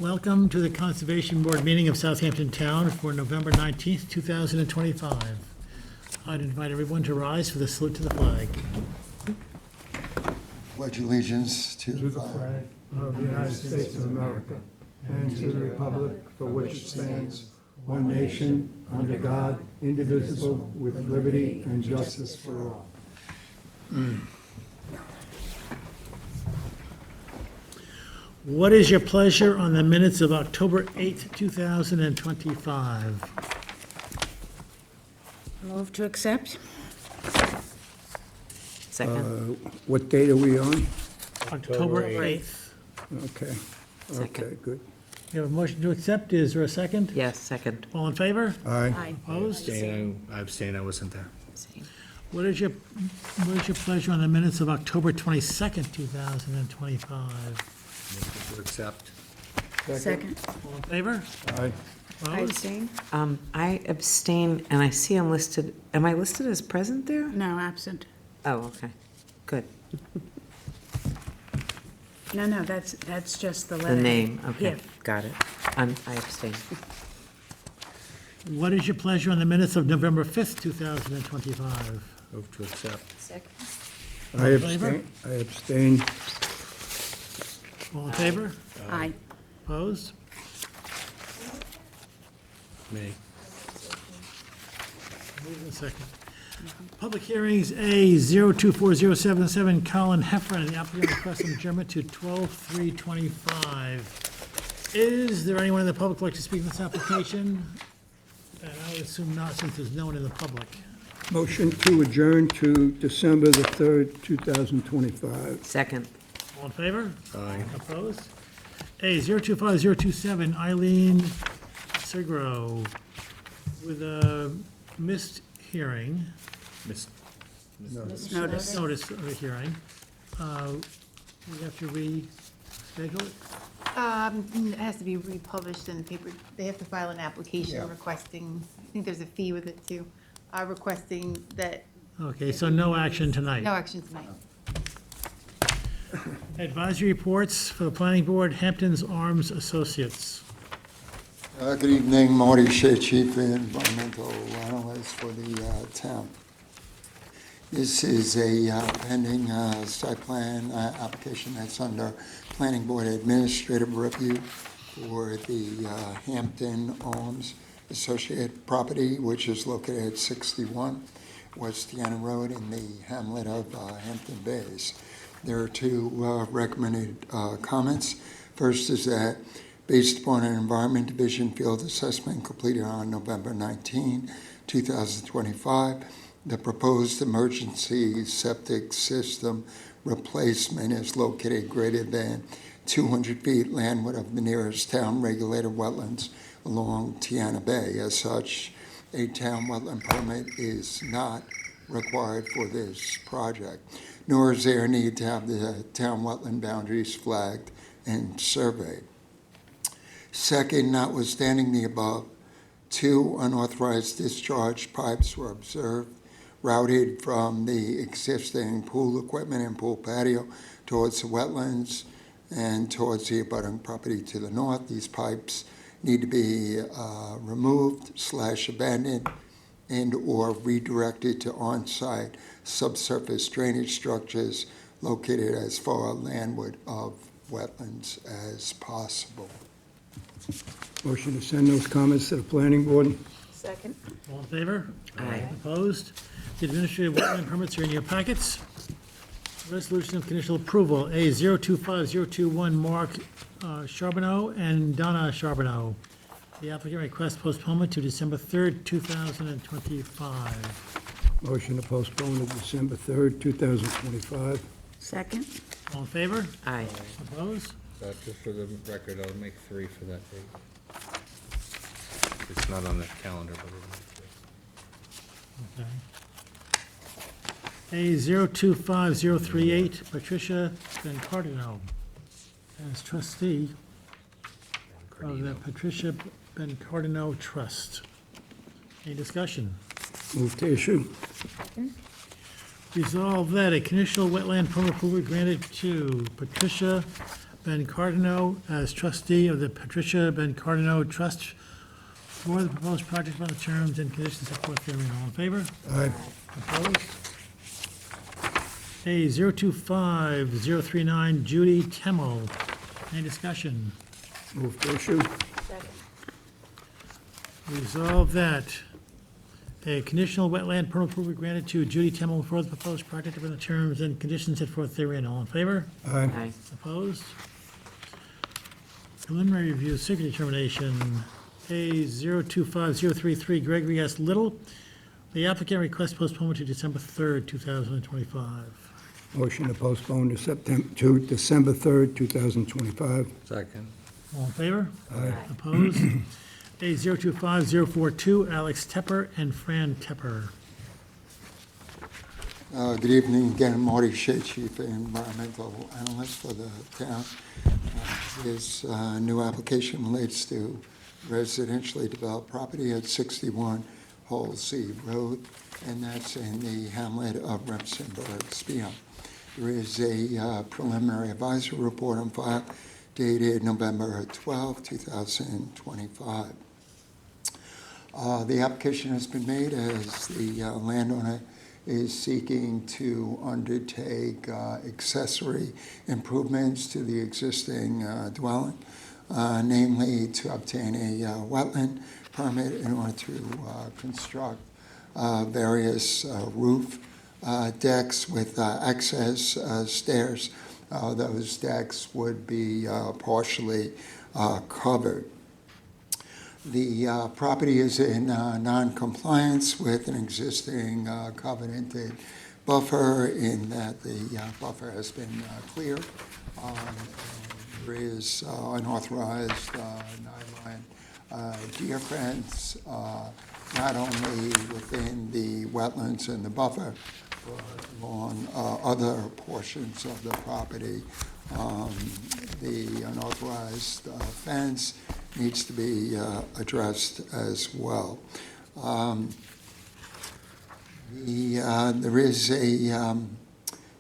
Welcome to the Conservation Board meeting of Southampton Town for November 19th, 2025. I'd invite everyone to rise for the salute to the flag. Pledge allegiance to To the flag of the United States of America and to the republic for which it stands, one nation, under God, indivisible, with liberty and justice for all. What is your pleasure on the minutes of October 8th, 2025? Move to accept? Second. What date are we on? October 8th. Okay, Second. okay, good. You have a motion to accept. Is there a second? Yes, second. All in favor? Aye. Opposed? I abstain, I wasn't there. Same. What is your pleasure on the minutes of October 22nd, 2025? Motion to accept. Second. All in favor? Aye. Opposed? I abstain, and I see I'm listed, am I listed as present there? No, absent. Oh, okay, good. No, that's just the The letter. name, okay, Yeah. got it. I abstain. What is your pleasure on the minutes of November 5th, 2025? Move to accept. Second. I abstain. I abstain. All in favor? Aye. Opposed? Me. Move in a second. Public hearings, A 024077, Colin Heffron, the applicant requests an adjournment to 12/3/25. Is there anyone in the public who'd like to speak on this application? And I would assume not, since there's no one in the public. Motion to adjourn to December the 3rd, 2025. Second. All in favor? Aye. Opposed? A 025027, Eileen Segro, with a missed hearing, Missed. Notice. notice of a hearing. We have to reschedule it? It has to be republished in the paper. They have to file an application requesting, I think there's a fee with it too, requesting that, Okay, so no action tonight. no action tonight. Advisory reports for the planning board, Hampton's Arms Associates. Good evening, Marty Shea, Chief Environmental Analyst for the town. This is a pending site plan application that's under Planning Board Administrative Review for the Hampton Arms Associate property, which is located at 61 West Deanna Road in the hamlet of Hampton Bays. There are two recommended comments. First is that based upon an Environment Division field assessment completed on November 19, 2025, the proposed emergency septic system replacement is located greater than 200 feet landward of the nearest town regulated wetlands along Deanna Bay. As such, a town wetland permit is not required for this project, nor is there a need to have the town wetland boundaries flagged and surveyed. Second, notwithstanding the above, two unauthorized discharge pipes were observed routed from the existing pool equipment and pool patio towards the wetlands and towards the abutting property to the north. These pipes need to be removed/abandoned and/or redirected to on-site subsurface drainage structures located as far landward of wetlands as possible. Motion to send those comments to the planning board. Second. All in favor? Aye. Opposed? The administrative wetland permits are in your packets. Resolution of conditional approval, A 025021, Mark Charbonneau and Donna Charbonneau. The applicant requests postponement to December 3rd, 2025. Motion to postpone to December 3rd, 2025. Second. All in favor? Aye. Opposed? Just for the record, I'll make 3 for that date. It's not on the calendar, but it'll make 3. Okay. A 025038, Patricia Bencardino, as trustee of the Patricia Bencardino Trust. Any discussion? Move to issue. Resolve that a conditional wetland permit approval granted to Patricia Bencardino as trustee of the Patricia Bencardino Trust for the proposed project on the terms and conditions set forth therein. All in favor? Aye. Opposed? A 025039 Judy Temmel. Any discussion? Move to issue. Resolve that a conditional wetland permit approval granted to Judy Temmel for the proposed project within the terms and conditions set forth therein. All in favor? Aye. Aye. Opposed? Preliminary review, secret determination, A 025033 Gregory S. Little. The applicant requests postponement to December 3rd, 2025. Motion to postpone to December 3rd, 2025. Second. All in favor? Aye. Opposed? A 025042 Alex Tepper and Fran Tepper. Good evening again, Marty Shea, Chief Environmental Analyst for the town. This new application relates to residentially developed property at 61 Halsey Road, and that's in the hamlet of Remsenburg, Spion. There is a preliminary advisory report on file dated November 12, 2025. The application has been made as the landowner is seeking to undertake accessory improvements to the existing dwelling, namely to obtain a wetland permit in order to construct various roof decks with access stairs. Those decks would be partially covered. The property is in non-compliance with an existing covenanted buffer in that the buffer has been cleared. There is unauthorized nine-line deer fence, not only within the wetlands and the buffer, but along other portions of the property. The unauthorized fence needs to be addressed as well.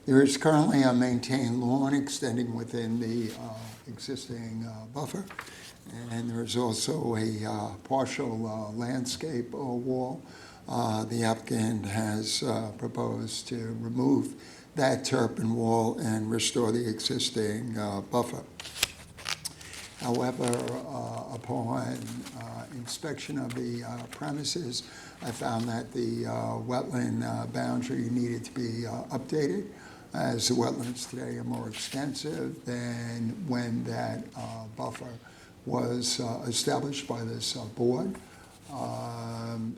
There is currently a maintained lawn extending within the existing buffer, and there is also a partial landscape wall. The applicant has proposed to remove that turpin wall and restore the existing buffer. However, upon inspection of the premises, I found that the wetland boundary needed to be updated, as the wetlands today are more extensive than when that buffer was established by this board.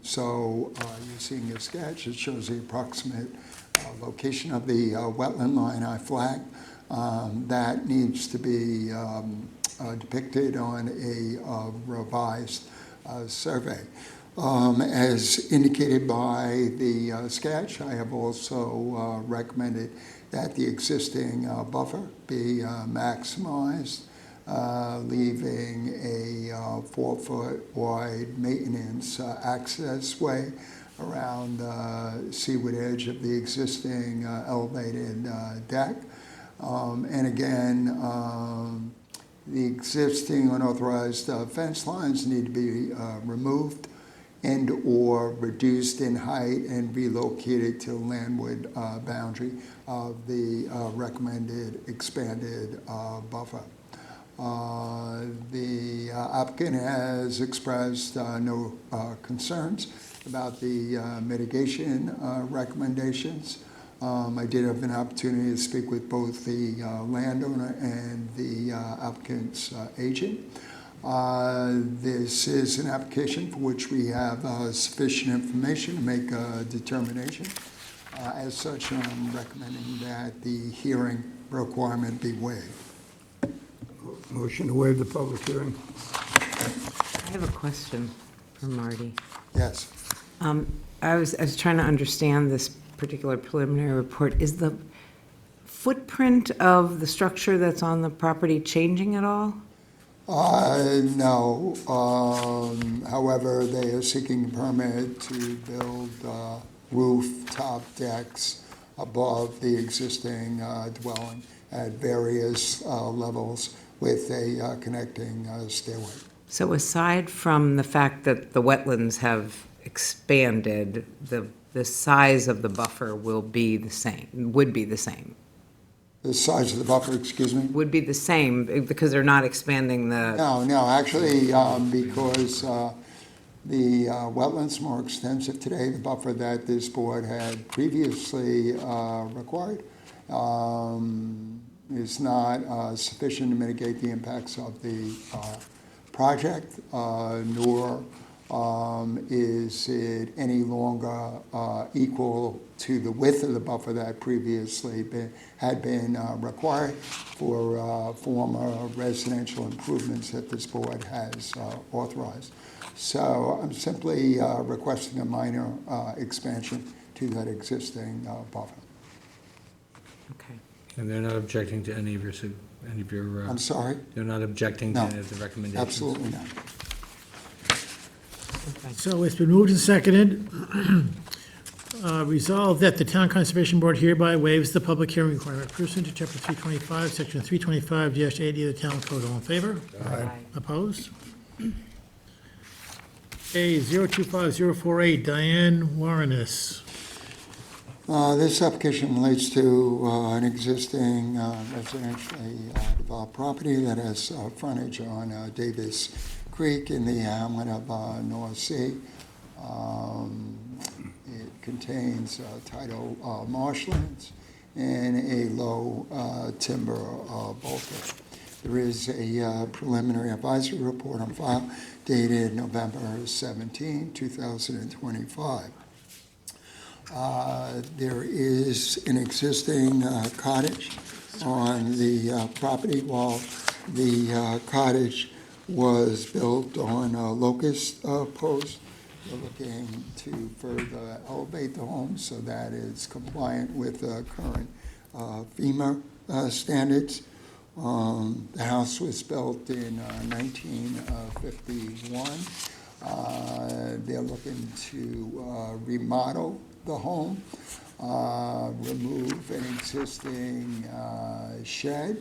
So you're seeing a sketch. It shows the approximate location of the wetland line I flagged. That needs to be depicted on a revised survey. As indicated by the sketch, I have also recommended that the existing buffer be maximized, leaving a 4-foot wide maintenance access way around the seaward edge of the existing elevated deck. And again, the existing unauthorized fence lines need to be removed and or reduced in height and relocated to the landward boundary of the recommended expanded buffer. The applicant has expressed no concerns about the mitigation recommendations. I did have an opportunity to speak with both the landowner and the applicant's agent. This is an application for which we have sufficient information to make a determination. As such, I'm recommending that the hearing requirement be waived. Motion to waive the public hearing. I have a question for Marty. Yes. I was trying to understand this particular preliminary report. Is the footprint of the structure that's on the property changing at all? No. However, they are seeking a permit to build rooftop decks above the existing dwelling at various levels with a connecting stairway. So aside from the fact that the wetlands have expanded, the size of the buffer will be the same, would be the same? The size of the buffer, excuse me? Would be the same because they're not expanding the, No, actually, because the wetlands are more extensive today, the buffer that this board had previously required is not sufficient to mitigate the impacts of the project, nor is it any longer equal to the width of the buffer that previously had been required for former residential improvements that this board has authorized. So I'm simply requesting a minor expansion to that existing buffer. okay. And they're not objecting to any of your, I'm sorry? they're not objecting to No, any of the recommendations? Absolutely not. So it's been moved and seconded. Resolved that the Town Conservation Board hereby waives the public hearing requirement pursuant to Chapter 325, Section 325-80 of the Town Code. All in favor? Aye. Opposed? A 025048, Diane Warrenis. This application relates to an existing residentially developed property that has frontage on Davis Creek in the hamlet of North Sea. It contains tidal marshlands and a low timber boulder. There is a preliminary advisory report on file dated November 17, 2025. There is an existing cottage on the property. While the cottage was built on a locust post, we're looking to further elevate the home so that it's compliant with current FEMA standards. The house was built in 1951. They're looking to remodel the home, remove an existing shed.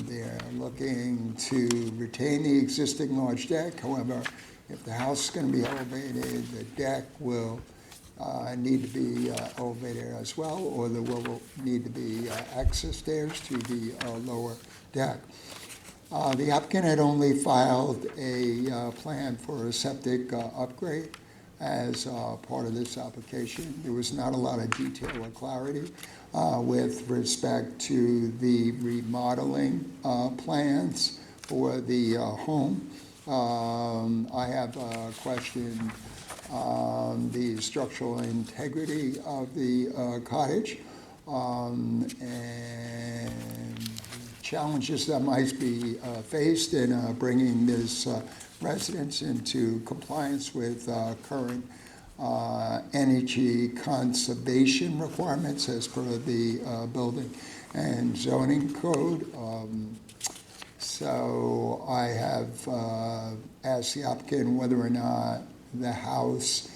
They're looking to retain the existing large deck. However, if the house is going to be elevated, the deck will need to be elevated as well, or there will need to be access stairs to the lower deck. The applicant had only filed a plan for a septic upgrade as part of this application. There was not a lot of detail or clarity with respect to the remodeling plans for the home. I have questioned the structural integrity of the cottage and challenges that might be faced in bringing this residence into compliance with current energy conservation requirements as per the building and zoning code. So I have asked the applicant whether or not the house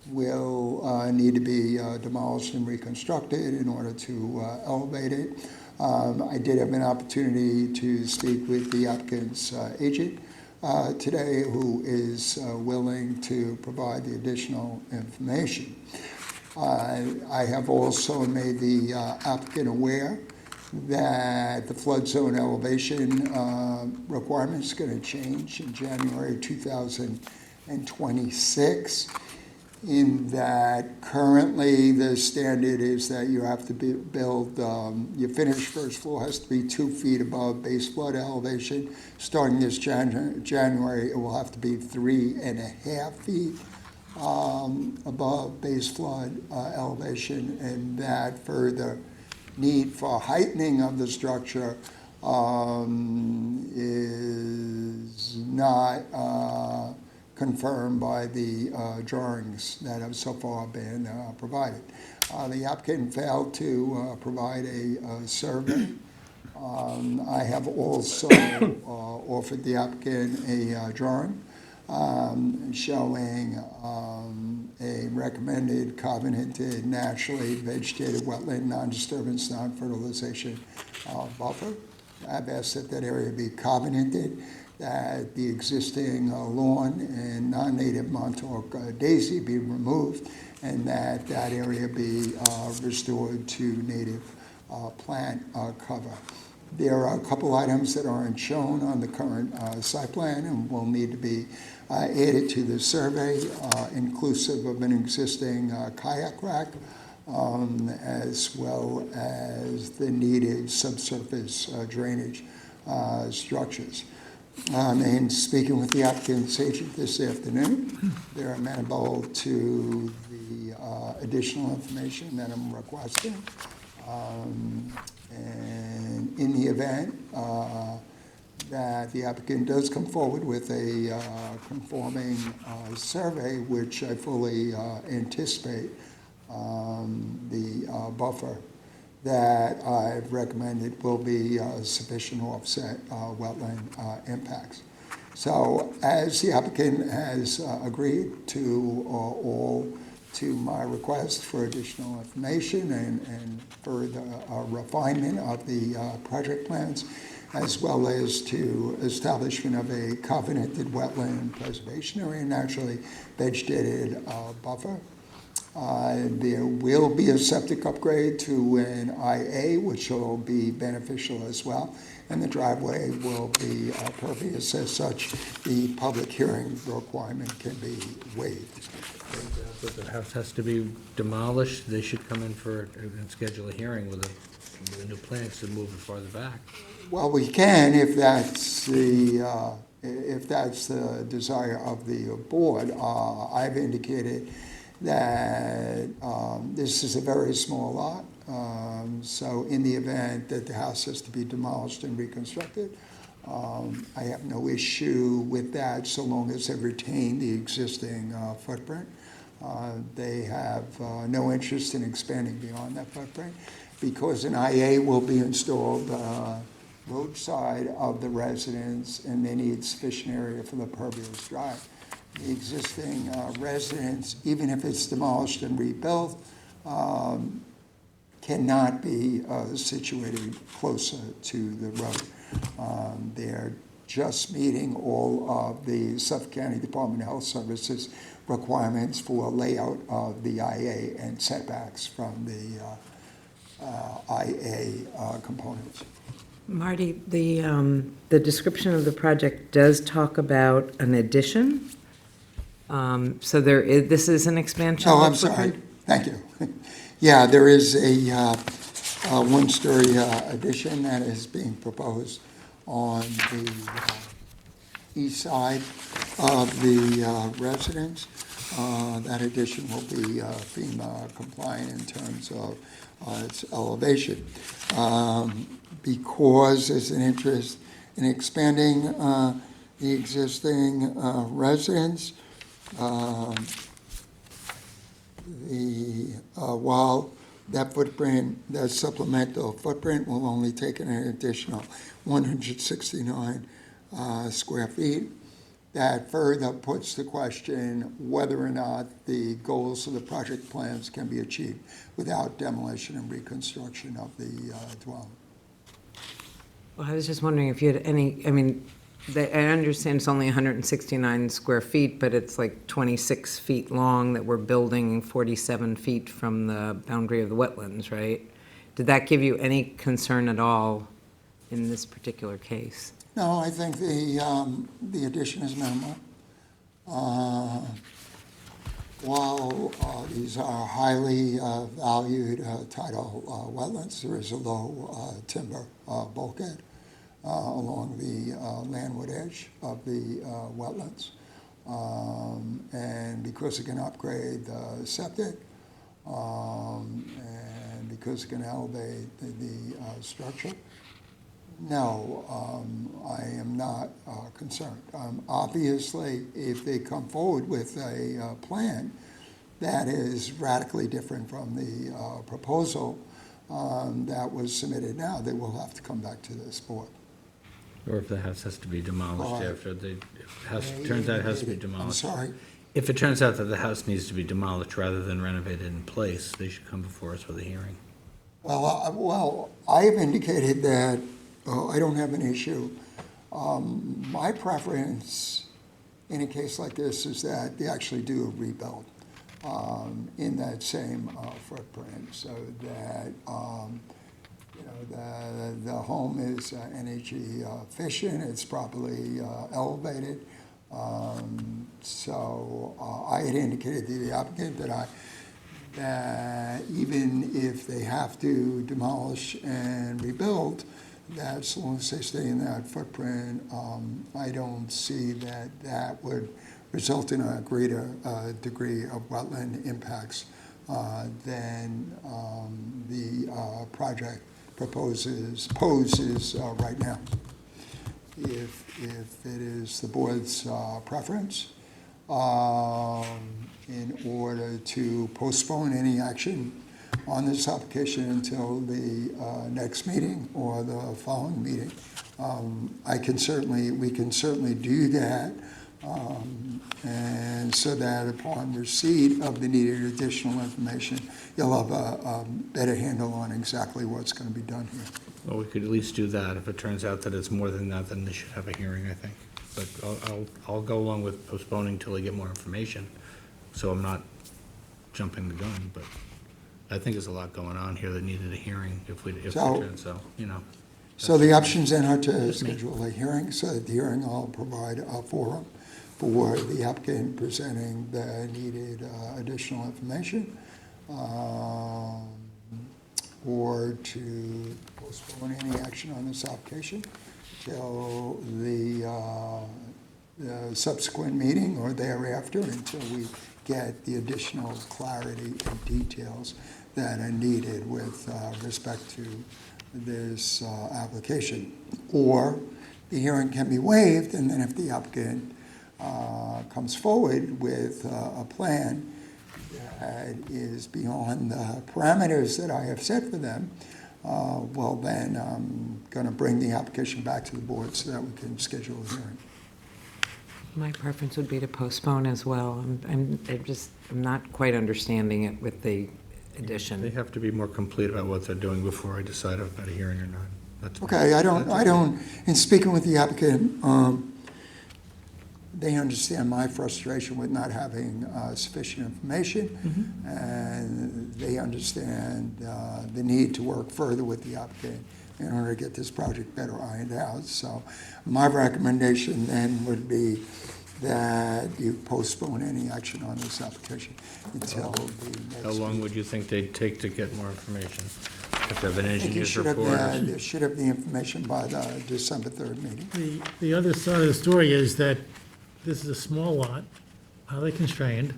will need to be demolished and reconstructed in order to elevate it. I did have an opportunity to speak with the applicant's agent today, who is willing to provide the additional information. I have also made the applicant aware that the flood zone elevation requirement is going to change in January 2026, in that currently the standard is that you have to build, your finished first floor has to be 2 feet above base flood elevation. Starting this January, it will have to be 3.5 feet above base flood elevation, and that further need for heightening of the structure is not confirmed by the drawings that have so far been provided. The applicant failed to provide a survey. I have also offered the applicant a drawing showing a recommended covenanted naturally vegetated wetland non-disturbance, non-fertilization buffer. I've asked that that area be covenanted, that the existing lawn and non-native Montauk daisy be removed, and that that area be restored to native plant cover. There are a couple items that aren't shown on the current site plan and will need to be added to the survey, inclusive of an existing kayak rack, as well as the needed subsurface drainage structures. And speaking with the applicant's agent this afternoon, they're amenable to the additional information that I'm requesting. And in the event that the applicant does come forward with a conforming survey, which I fully anticipate, the buffer that I've recommended will be sufficient to offset wetland impacts. So as the applicant has agreed to all to my request for additional information and further refinement of the project plans, as well as to establishment of a covenanted wetland preservation area, naturally vegetated buffer. There will be a septic upgrade to an IA, which will be beneficial as well, and the driveway will be pervious. As such, the public hearing requirement can be waived. If the house has to be demolished, they should come in for, and schedule a hearing with the new plans to move it farther back. Well, we can if that's the desire of the board. I've indicated that this is a very small lot, so in the event that the house has to be demolished and reconstructed, I have no issue with that so long as they retain the existing footprint. They have no interest in expanding beyond that footprint because an IA will be installed roadside of the residence, and they need sufficient area for the pervious drive. The existing residence, even if it's demolished and rebuilt, cannot be situated closer to the road. They're just meeting all of the Suffolk County Department of Health Services requirements for layout of the IA and setbacks from the IA components. Marty, the description of the project does talk about an addition. So this is an expansion? Oh, of the I'm sorry. footprint? Thank you. Yeah, there is a one-story addition that is being proposed on the east side of the residence. That addition will be FEMA compliant in terms of its elevation. Because there's an interest in expanding the existing residence, while that footprint, that supplemental footprint will only take an additional 169 square feet. That further puts the question whether or not the goals of the project plans can be achieved without demolition and reconstruction of the dwelling. Well, I was just wondering if you had any, I mean, I understand it's only 169 square feet, but it's like 26 feet long that we're building 47 feet from the boundary of the wetlands, right? Did that give you any concern at all in this particular case? No, I think the addition is minimal. While these are highly valued tidal wetlands, there is a low timber bulkhead along the landward edge of the wetlands. And because it can upgrade the septic, and because it can elevate the structure, no, I am not concerned. Obviously, if they come forward with a plan that is radically different from the proposal that was submitted now, they will have to come back to this board. Or if the house has to be demolished after the house, turns out it has to be I'm demolished. sorry. If it turns out that the house needs to be demolished rather than renovated in place, they should come before us with a hearing. Well, I have indicated that I don't have an issue. My preference in a case like this is that they actually do a rebuild in that same footprint, so that the home is energy efficient, it's properly elevated. So I had indicated to the applicant that even if they have to demolish and rebuild, that as long as they stay in that footprint, I don't see that would result in a greater degree of wetland impacts than the project poses right now. If it is the board's preference, in order to postpone any action on this application until the next meeting or the following meeting, we can certainly do that. And so that upon receipt of the needed additional information, you'll have a better handle on exactly what's going to be done here. Well, we could at least do that. If it turns out that it's more than that, then they should have a hearing, I think. But I'll go along with postponing till they get more information, so I'm not jumping the gun, but I think there's a lot going on here that needed a hearing if it turns out, So the options then are to schedule a hearing, so that the hearing will provide a forum for the applicant presenting the needed additional information, or to postpone any action on this application till the subsequent meeting or thereafter, until we get the additional clarity and details that are needed with respect to this application. Or the hearing can be waived, and then if the applicant comes forward with a plan that is beyond the parameters that I have set for them, well, then I'm going to bring the application back to the board so that we can schedule a hearing. My preference would be to postpone as well. I'm not quite understanding it with the addition. They have to be more complete about what they're doing before I decide about a hearing or not. That's Okay, I don't, in speaking with the applicant, they understand my frustration with not having sufficient information, and they understand the need to work further with the applicant in order to get this project better ironed out. So my recommendation then would be that you postpone any action on this application until the next. How long would you think they'd take to get more information? Have to have an I think you engineer's should have, report? you should have the information by the December 3rd meeting. The other side of the story is that this is a small lot, highly constrained,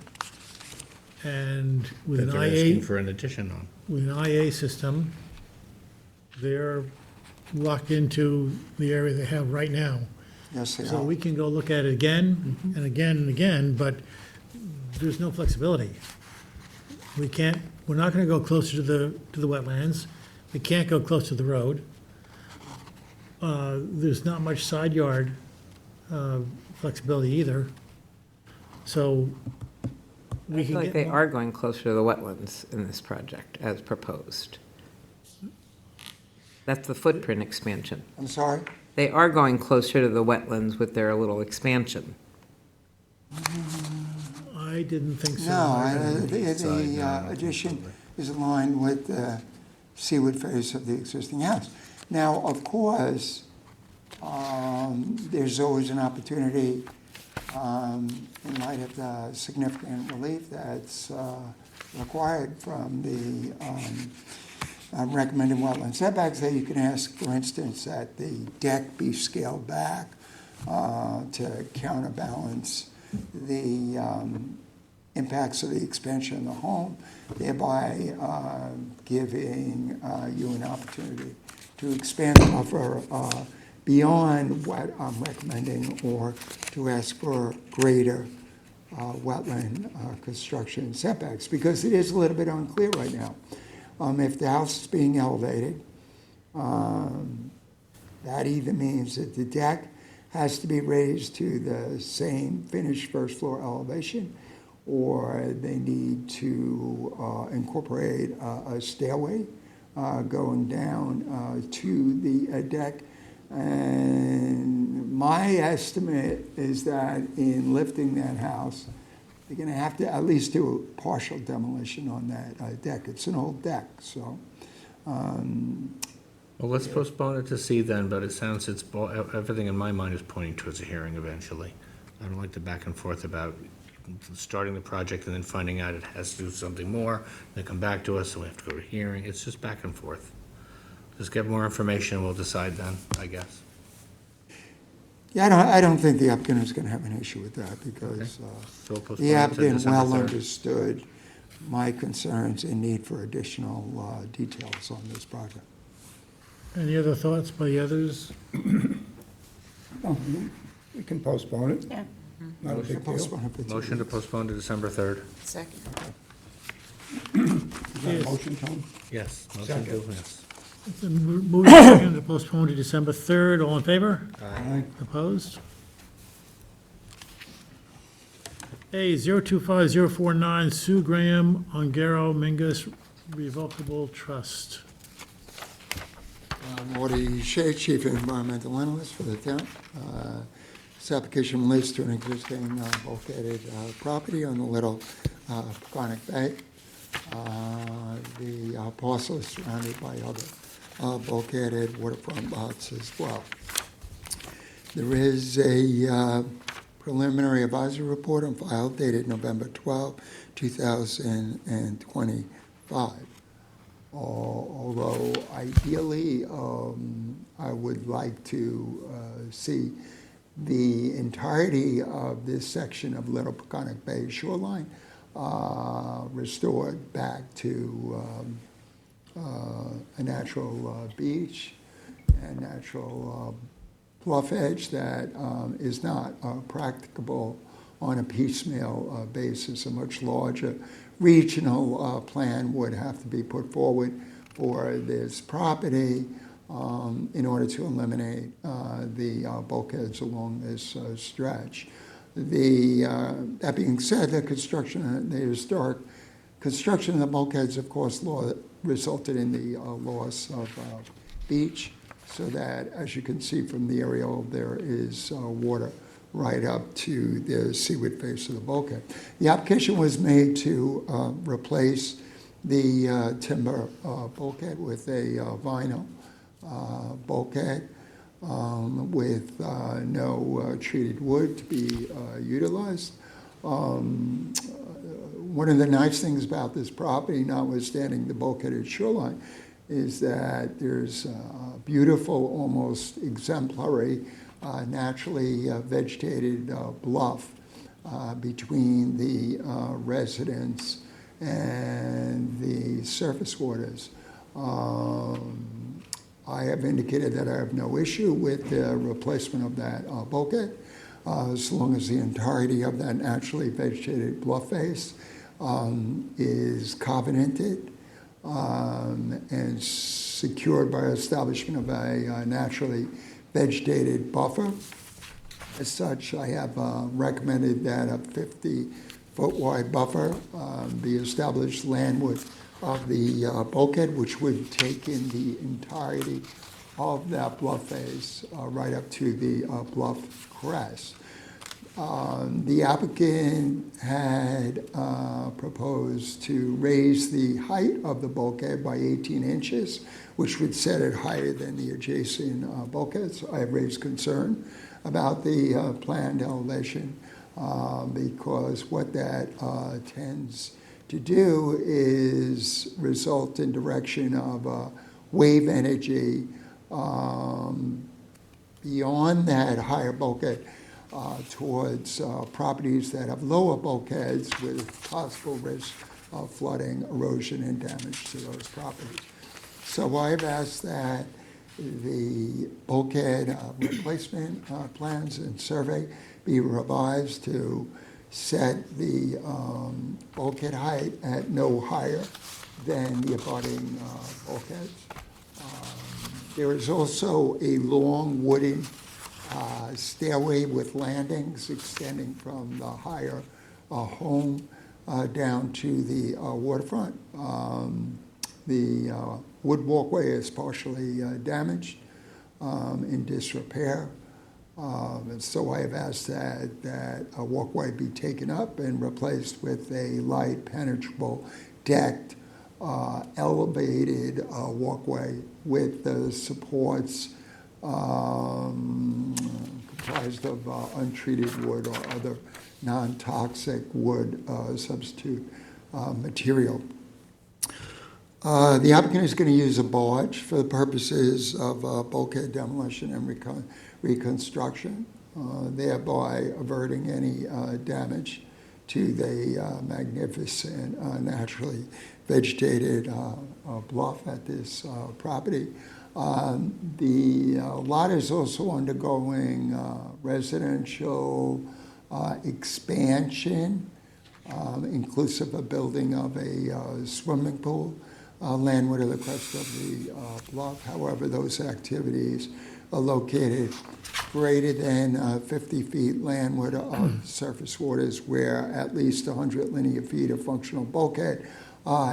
and with That an they're asking IA, for an addition on. with an IA system, they're locked into the area they have right now. Yes, they So are. we can go look at it again and again and again, but there's no flexibility. We're not gonna go closer to the wetlands. We can't go close to the road. There's not much side yard flexibility either. So we I can feel like get they more- are going closer to the wetlands in this project as proposed. That's the footprint expansion. I'm sorry? They are going closer to the wetlands with their little expansion. I didn't think so. No, the addition is aligned with the seaward face of the existing house. Now, of course, there's always an opportunity, in light of the significant relief that's required from the recommended wetland setbacks, that you can ask, for instance, that the deck be scaled back to counterbalance the impacts of the expansion of the home, thereby giving you an opportunity to expand the buffer beyond what I'm recommending, or to ask for greater wetland construction setbacks, because it is a little bit unclear right now. If the house is being elevated, that either means that the deck has to be raised to the same finished first floor elevation, or they need to incorporate a stairway going down to the deck And my estimate is that in lifting that house, they're going to have to at least do a partial demolition on that deck. It's an old deck, so. Well, let's postpone it to see then, but it sounds everything in my mind is pointing towards a hearing eventually. I don't like the back and forth about starting the project and then finding out it has to do something more, then come back to us, so we have to go to hearing. It's just back and forth. Just get more information, we'll decide then, I guess. Yeah, I don't think the applicant is going to have an issue with that because So we'll postpone the it to applicant December well 3rd. understood my concerns and need for additional details on this project. Any other thoughts by the others? Oh, we can postpone it. Yeah. Not a big deal. Postpone it for 2 Motion to weeks. postpone to December 3rd. Second. Is that a motion, Tom? Yes, motion to, Second. yes. It's a moving second to postpone to December 3rd. All in favor? Aye. Opposed? A 025049 Sue Graham, Ongaro Mingus Revocable Trust. Marty Shea, Chief Environmental Analyst for the town. This application relates to an existing bulkheaded property on the Little Peconic Bay. The parcel is surrounded by other bulkheaded waterfront lots as well. There is a preliminary advisory report on file dated November 12, 2025. Although ideally, I would like to see the entirety of this section of Little Peconic Bay shoreline restored back to a natural beach and natural bluff edge that is not practicable on a piecemeal basis. A much larger regional plan would have to be put forward for this property in order to eliminate the bulkheads along this stretch. That being said, the historic construction of the bulkheads, of course, resulted in the loss of beach, so that, as you can see from the aerial, there is water right up to the seaward face of the bulkhead. The application was made to replace the timber bulkhead with a vinyl bulkhead with no treated wood to be utilized. One of the nice things about this property, notwithstanding the bulkheaded shoreline, is that there's a beautiful, almost exemplary, naturally vegetated bluff between the residence and the surface waters. I have indicated that I have no issue with the replacement of that bulkhead, as long as the entirety of that naturally vegetated bluff face is covenanted and secured by establishment of a naturally vegetated buffer. As such, I have recommended that a 50-foot wide buffer be established landward of the bulkhead, which would take in the entirety of that bluff face right up to the bluff crest. The applicant had proposed to raise the height of the bulkhead by 18 inches, which would set it higher than the adjacent bulkheads. I have raised concern about the planned elevation because what that tends to do is result in direction of wave energy beyond that higher bulkhead towards properties that have lower bulkheads with possible risk of flooding, erosion, and damage to those properties. So I've asked that the bulkhead replacement plans and survey be revised to set the bulkhead height at no higher than the abutting bulkheads. There is also a long wooden stairway with landings extending from the higher home down to the waterfront. The wood walkway is partially damaged. in disrepair. And so I have asked that a walkway be taken up and replaced with a light penetrable decked, elevated walkway with the supports comprised of untreated wood or other non-toxic wood substitute material. The applicant is going to use a barge for the purposes of bulkhead demolition and reconstruction, thereby averting any damage to the magnificent, naturally vegetated bluff at this property. The lot is also undergoing residential expansion, inclusive of building of a swimming pool, landward of the crest of the bluff. However, those activities are located greater than 50 feet landward of surface waters where at least 100 linear feet of functional bulkhead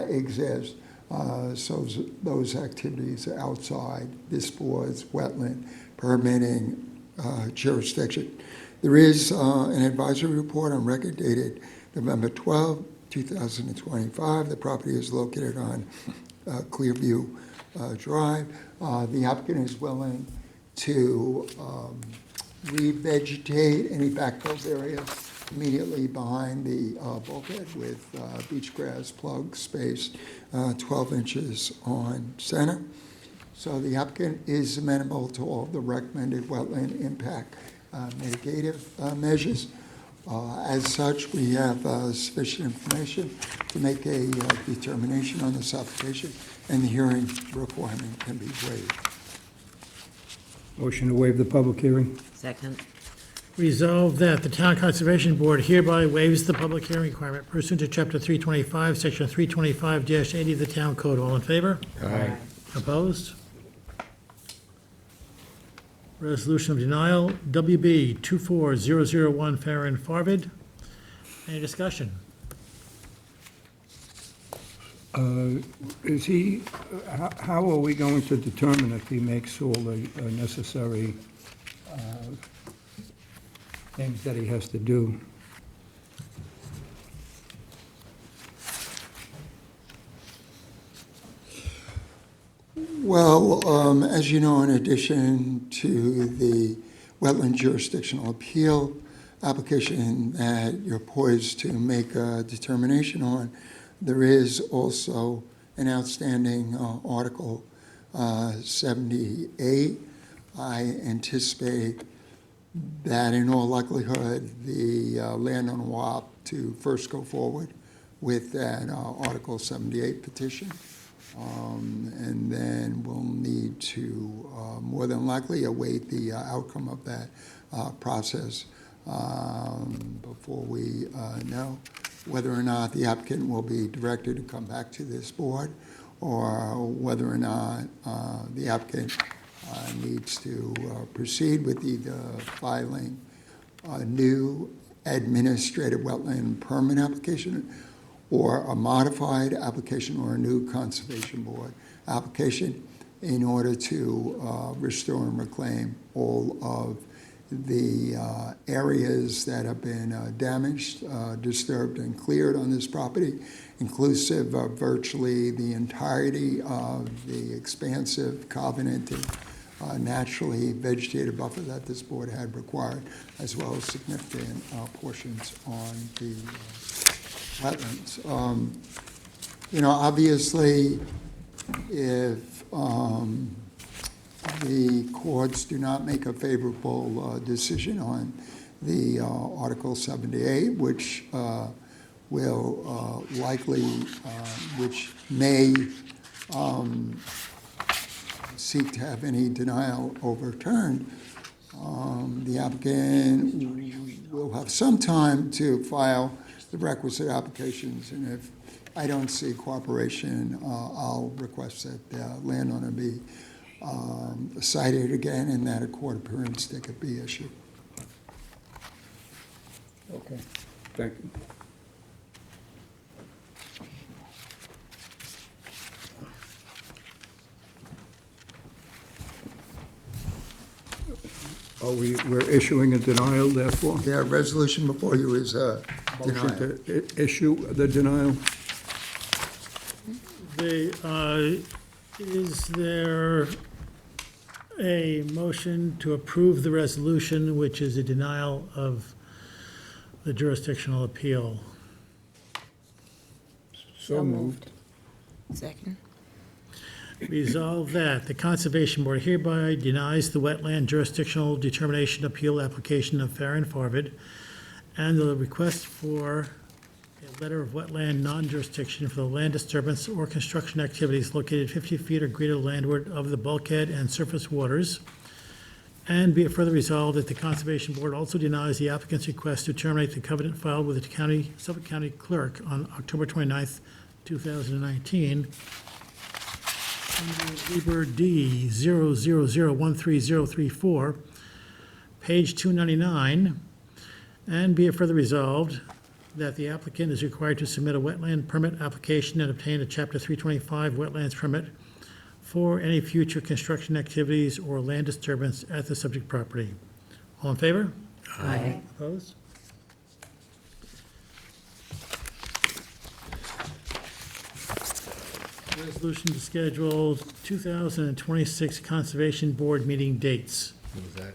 exist. So those activities are outside this board's wetland permitting jurisdiction. There is an advisory report on record dated November 12, 2025. The property is located on Clearview Drive. The applicant is willing to revegetate any backfilled area immediately behind the bulkhead with beach grass plug spaced 12 inches on center. So the applicant is amenable to all the recommended wetland impact mitigative measures. As such, we have sufficient information to make a determination on this application, and the hearing requirement can be waived. Motion to waive the public hearing? Second. Resolved that the Town Conservation Board hereby waives the public hearing requirement pursuant to Chapter 325, Section 325-80 of the Town Code. All in favor? Aye. Opposed? Resolution of denial, WB 24001 Farron Farvid. Any discussion? Is he, how are we going to determine if he makes all the necessary things that he has to do? Well, as you know, in addition to the wetland jurisdictional appeal application that you're poised to make a determination on, there is also an outstanding Article 78. I anticipate that in all likelihood, the landowner will opt to first go forward with that Article 78 petition. And then we'll need to more than likely await the outcome of that process before we know whether or not the applicant will be directed to come back to this board, or whether or not the applicant needs to proceed with either filing a new administrative wetland permit application, or a modified application, or a new conservation board application in order to restore and reclaim all of the areas that have been damaged, disturbed, and cleared on this property, inclusive of virtually the entirety of the expansive covenanted naturally vegetated buffer that this board had required, as well as significant portions on the wetlands. Obviously, if the courts do not make a favorable decision on the Article 78, which will likely, which may seek to have any denial overturned, the applicant will have some time to file the requisite applications, and if I don't see cooperation, I'll request that the landowner be cited again and that a court appearance ticket be issued. Okay, thank you. We're issuing a denial therefore? The resolution before you is Motion denied. to issue the denial? Is there a motion to approve the resolution, which is a denial of the jurisdictional appeal? So moved. Second. Resolve that the Conservation Board hereby denies the wetland jurisdictional determination appeal application of Farron Farvid and the request for a letter of wetland non-jurisdiction for the land disturbance or construction activities located 50 feet or greater landward of the bulkhead and surface waters. And be it further resolved that the Conservation Board also denies the applicant's request to terminate the covenant filed with the Suffolk County Clerk on October 29th, 2019, under Lieber D. 000130034, page 299, and be it further resolved that the applicant is required to submit a wetland permit application and obtain a Chapter 325 wetlands permit for any future construction activities or land disturbance at the subject property. All in favor? Aye. Opposed? Resolution to schedule 2026 Conservation Board meeting dates. Was that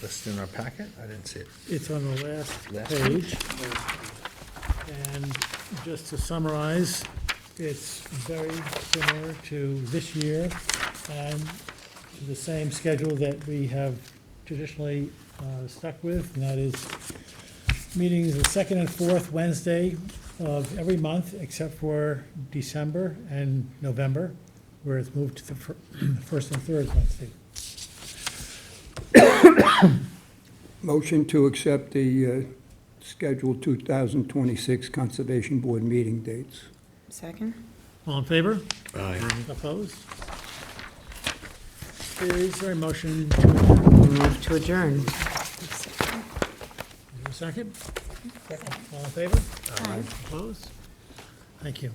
listed in our packet? I didn't see it. It's on the last Last page. And just to summarize, it's very similar to this year and to the same schedule that we have traditionally stuck with, and that is meetings the second and fourth Wednesday of every month, except for December and November, where it's moved to the first and third Wednesday. Motion to accept the scheduled 2026 Conservation Board meeting dates. Second? All in favor? Aye. Opposed? Is there a motion? Move to adjourn. Is there a second? All in favor? Aye. Opposed? Thank you.